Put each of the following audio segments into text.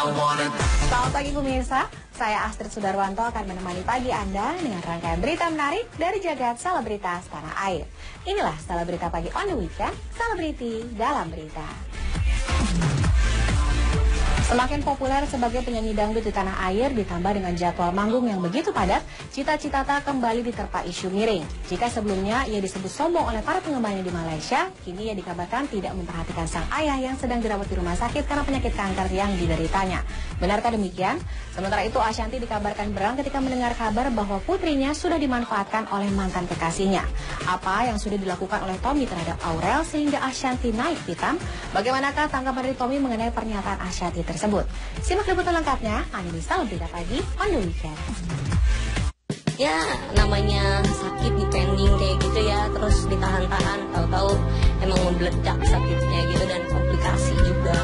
Selamat pagi pemirsa, saya Astrid Sudarwanto akan menemani pagi Anda dengan rangkaian berita menarik dari jagat selebritas tanah air. Inilah Selebrita Pagi on the Weekend, selebriti dalam berita. Semakin populer sebagai penyanyi dangdut di tanah air ditambah dengan jadwal manggung yang begitu padat, Cita Citata kembali diterpa isu miring. Jika sebelumnya ia disebut sombong oleh para penggemarnya di Malaysia, kini ia dikabarkan tidak memperhatikan sang ayah yang sedang dirawat di rumah sakit karena penyakit kanker yang dideritanya. Benarkah demikian? Sementara itu Ashanty dikabarkan berang ketika mendengar kabar bahwa putrinya sudah dimanfaatkan oleh mantan kekasihnya. Apa yang sudah dilakukan oleh Tommy terhadap Aurel sehingga Ashanty naik pitam? Bagaimanakah tanggapan dari Tommy mengenai pernyataan Ashanty tersebut? Simak liputan lengkapnya hanya di Selebrita Pagi on the Weekend. Ya namanya sakit dipending kayak gitu ya, terus ditahan-tahan, tahu-tahu emang membeledak sakitnya gitu dan komplikasi juga.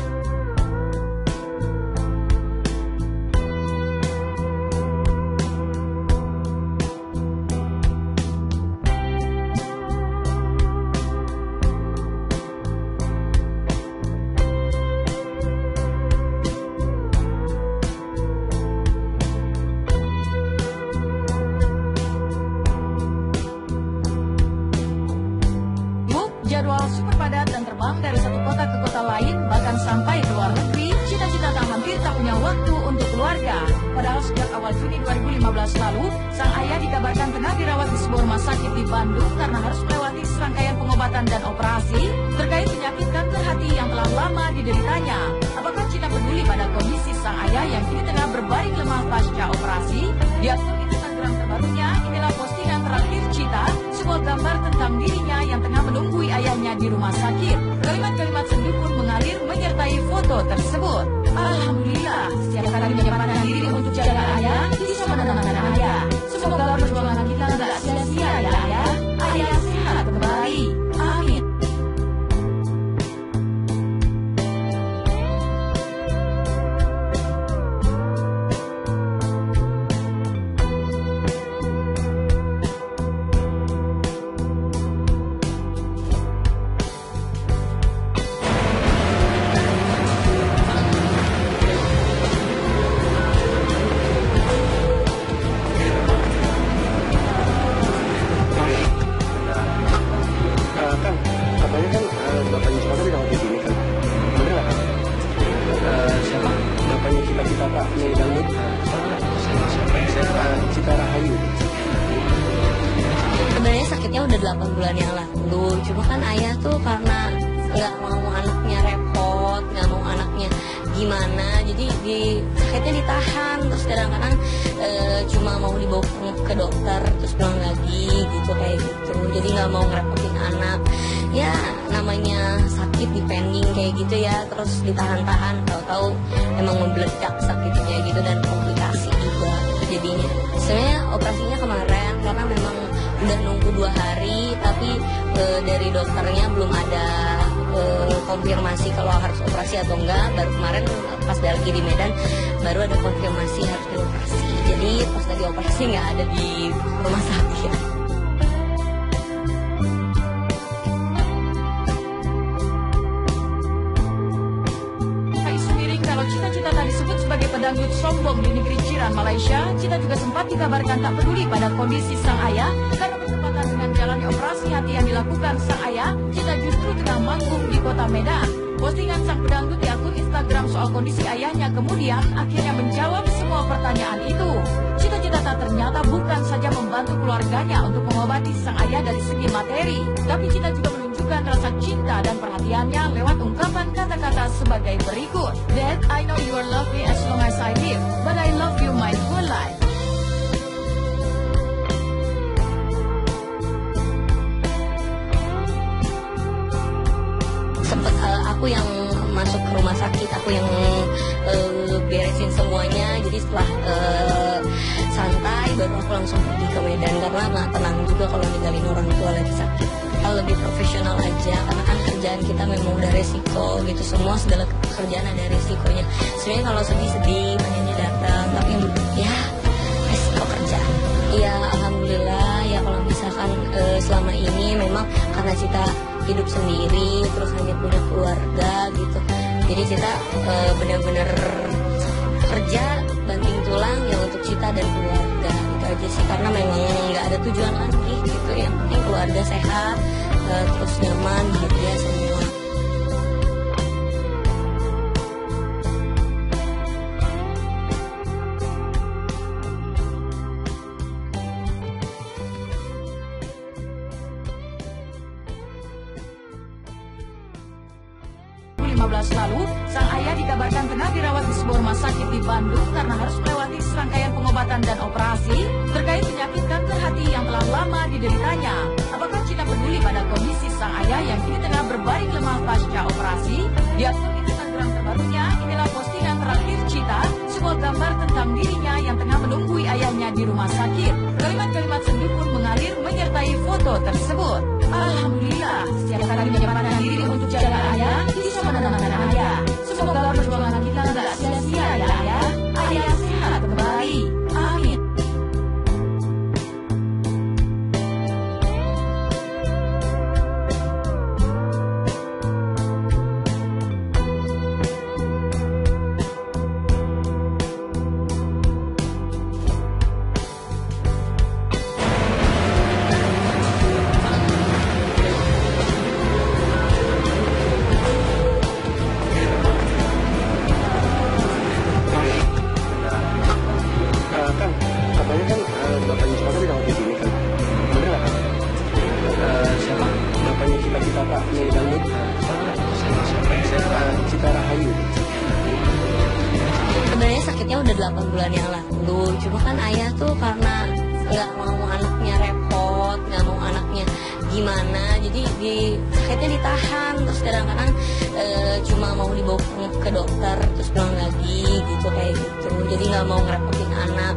Jadwal super padat dan terbang dari satu kota ke kota lain, bahkan sampai ke luar negeri, Cita Citata hampir tak punya waktu untuk keluarga. Padahal sejak awal Juni 2015 lalu, sang ayah dikabarkan tengah dirawat di sebuah rumah sakit di Bandung karena harus melewati serangkaian pengobatan dan operasi terkait penyakit kanker hati yang telah lama dideritanya. Apakah Cita peduli pada kondisi sang ayah yang kini tengah berbaring lemah pasca operasi? Di akun Instagram terbarunya, inilah postingan terakhir Cita, sebuah gambar tentang dirinya yang tengah menunggui ayahnya di rumah sakit. Kalimat-kalimat sedih pun mengalir menyertai foto tersebut. Alhamdulillah, setiap kali menyempatkan diri untuk jaga ayah, bisa menenangkan ayah. Semoga perjuangan kita tidak sia-sia ya ayah. Ayah sehat kembali. Amin. Bapaknya Cita dirawat di sini kan? Bener nggak kan? Siapa? Bapaknya Cita Citata penyanyi dangdut. Cita Rahayu. Sebenarnya sakitnya udah 8 bulan yang lalu, cuma kan ayah tuh karena nggak mau anaknya repot, nggak mau anaknya gimana, jadi sakitnya ditahan, terus kadang-kadang cuma mau dibawa ke dokter terus pulang lagi gitu kayak gitu, jadi nggak mau ngerepotin anak. Ya namanya sakit dipending kayak gitu ya, terus ditahan-tahan, tahu-tahu emang membeledak sakitnya gitu dan komplikasi juga jadinya. Sebenarnya operasinya kemarin karena memang udah nunggu 2 hari, tapi dari dokternya belum ada konfirmasi kalau harus operasi atau enggak. Baru kemarin pas lagi di Medan baru ada konfirmasi harus dioperasi. Jadi pas lagi operasi nggak ada di rumah sakit. Cita Citata disebut sebagai pedangdut sombong di negeri jiran Malaysia, Cita juga sempat dikabarkan tak peduli pada kondisi sang ayah karena bertepatan dengan jalannya operasi hati yang dilakukan sang ayah. Cita justru tengah manggung di kota Medan. Postingan sang pedangdut di akun Instagram soal kondisi ayahnya kemudian akhirnya menjawab semua pertanyaan itu. Cita Citata ternyata bukan saja membantu keluarganya untuk mengobati sang ayah dari segi materi, tapi Cita juga menunjukkan rasa cinta dan perhatiannya lewat ungkapan kata-kata sebagai berikut. Dad, I know you love me as long as I live, but I love you my whole life. Sempet aku yang masuk ke rumah sakit, aku yang beresin semuanya, jadi setelah santai baru aku langsung pergi ke Medan karena nggak tenang juga kalau ninggalin orang tua lagi sakit. Kalau lebih profesional aja karena kan kerjaan kita memang udah resiko gitu, semua segala pekerjaan ada resikonya. Sebenarnya kalau sedih-sedih pengennya datang, tapi ya resiko kerjaan. Iya alhamdulillah ya, kalau misalkan selama ini memang karena Cita hidup sendiri terus hanya punya keluarga gitu, jadi Cita benar-benar kerja banting tulang ya untuk Cita dan keluarga gitu aja sih, karena memang nggak ada tujuan lagi gitu, yang penting keluarga sehat, terus nyaman, bahagia semua. Lalu, sang ayah dikabarkan tengah dirawat di sebuah rumah sakit di Bandung karena harus melewati serangkaian pengobatan dan operasi terkait penyakit kanker hati yang telah lama dideritanya. Apakah Cita peduli pada kondisi sang ayah yang kini tengah berbaring lemah pasca operasi? Di akun Instagram terbarunya, inilah postingan terakhir Cita, sebuah gambar tentang dirinya yang tengah menunggui ayahnya di rumah sakit. Kalimat-kalimat sendu pun mengalir menyertai foto tersebut. Alhamdulillah, setiap kali menyempatkan diri untuk jaga ayah, bisa menenangkan ayah. Semoga perjuangan kita tidak sia-sia ya ayah. Ayah sehat kembali. Amin. Bapaknya Cita dirawat di sini kan? Bener nggak kan? Siapa? Bapaknya Cita Kak, penyanyi dangdut. Cita Rahayu. Sebenarnya sakitnya udah 8 bulan yang lalu, cuma kan ayah tuh karena nggak mau anaknya repot, nggak mau anaknya gimana, jadi sakitnya ditahan, terus kadang-kadang cuma mau dibawa ke dokter terus pulang lagi gitu, kayak gitu, jadi nggak mau ngerepotin anak.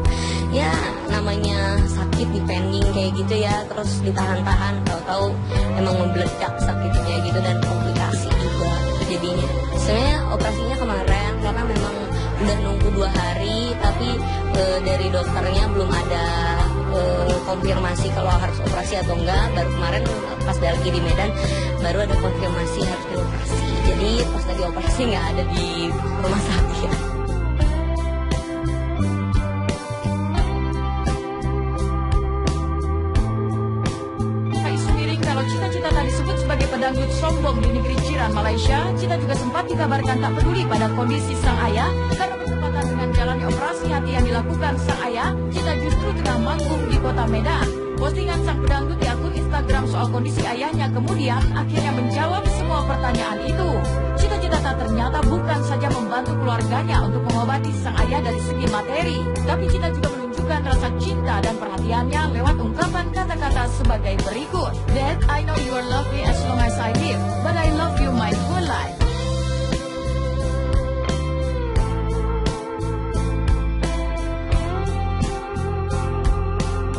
Ya namanya sakit dipending kayak gitu ya, terus ditahan-tahan, tahu-tahu emang membeledak sakitnya gitu dan komplikasi juga jadinya. Sebenarnya operasinya kemarin karena memang udah nunggu 2 hari, tapi dari dokternya belum ada konfirmasi kalau harus operasi atau enggak. Baru kemarin pas lagi di Medan baru ada konfirmasi harus dioperasi. Jadi pas lagi operasi nggak ada di rumah sakit. Cita-cita tak disebut sebagai pedangdut sombong di negeri jiran Malaysia. Cita juga sempat dikabarkan tak peduli pada kondisi sang ayah karena bertepatan dengan jalannya operasi hati yang dilakukan sang ayah. Cita justru tengah manggung di kota Medan. Postingan sang pedangdut di akun Instagram soal kondisi ayahnya kemudian akhirnya menjawab semua pertanyaan itu. Cita-cita tak ternyata bukan saja membantu keluarganya untuk mengobati sang ayah dari segi materi, tapi Cita juga menunjukkan rasa cinta dan perhatiannya lewat ungkapan kata-kata sebagai berikut. Dad, I know you will love me as long as I live, but I love you my whole life.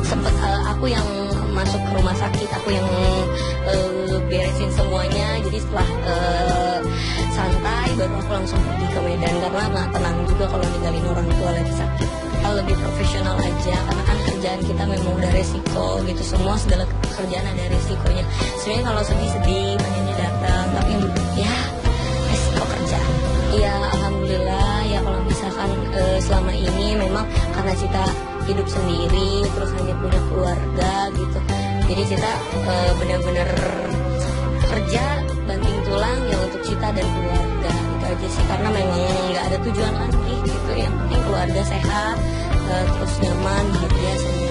Sempet aku yang masuk ke rumah sakit, aku yang beresin semuanya, jadi setelah santai baru aku langsung pergi ke Medan karena nggak tenang juga kalau ninggalin orang tua lagi sakit. Lebih profesional aja karena kan kerjaan kita memang udah resiko gitu, semua segala pekerjaan ada resikonya. Sebenarnya kalau sedih-sedih pengennya datang, tapi ya resiko kerja. Ya alhamdulillah ya, kalau misalkan selama ini memang karena Cita hidup sendiri terus hanya punya keluarga gitu, jadi Cita benar-benar kerja banting tulang ya untuk Cita dan keluarga gitu aja sih, karena memang nggak ada tujuan lagi gitu, yang penting keluarga sehat, terus nyaman, bahagia semua.